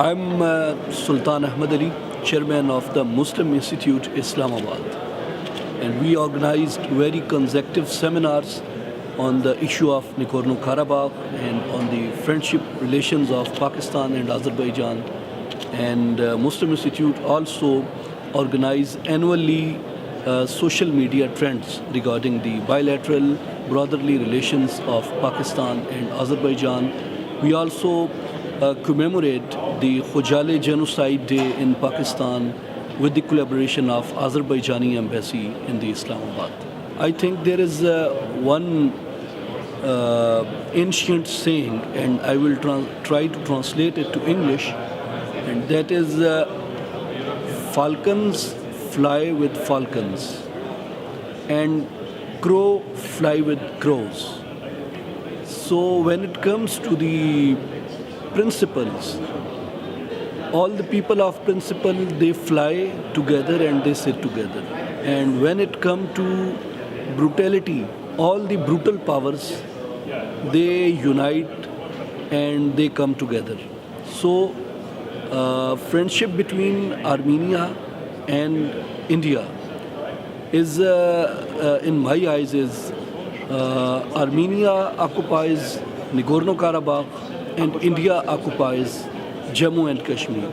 I'm Sultan Ahmad Ali, chairman of the Muslim Institute, Islamabad. And we organized very consecutive seminars on the issue of Nagorno-Karabakh and on the friendship relations of Pakistan and Azerbaijan. And Muslim Institute also organize annually social media trends regarding the bilateral brotherly relations of Pakistan and Azerbaijan. We also commemorate the Khojale Genocide Day in Pakistan with the collaboration of Azerbaijani embassy in the Islamabad. I think there is one ancient saying, and I will try to translate it to English, and that is falcons fly with falcons and crow fly with crows. So when it comes to the principles, all the people of principle, they fly together and they sit together. And when it comes to brutality, all the brutal powers, they unite and they come together. So friendship between Armenia and India is, in my eyes, is Armenia occupies Nagorno-Karabakh and India occupies Jammu and Kashmir.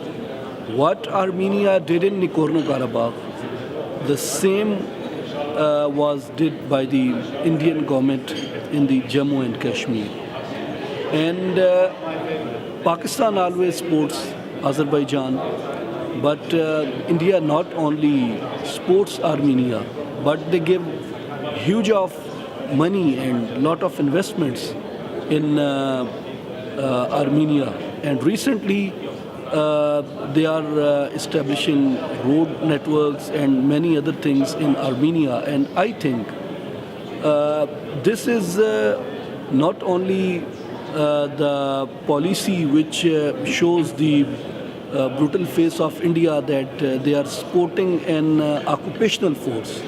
What Armenia did in Nagorno-Karabakh, the same was did by the Indian government in the Jammu and Kashmir. And Pakistan always supports Azerbaijan, but India not only supports Armenia, but they give huge of money and lot of investments in Armenia. And recently they are establishing road networks and many other things in Armenia. And I think this is not only the policy which shows the brutal face of India, that they are supporting an occupational force.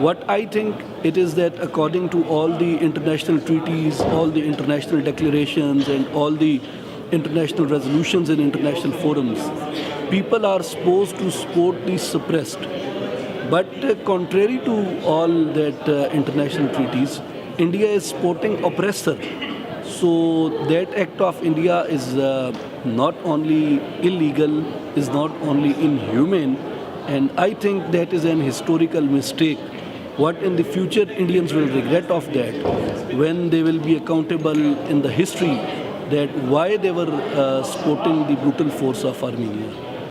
What I think it is that according to all the international treaties, all the international declarations and all the international resolutions in international forums, people are supposed to support the suppressed. But contrary to all that international treaties, India is supporting oppressor. So that act of India is not only illegal, is not only inhumane, and I think that is an historical mistake. What in the future Indians will regret of that, when they will be accountable in the history that why they were supporting the brutal force of Armenia.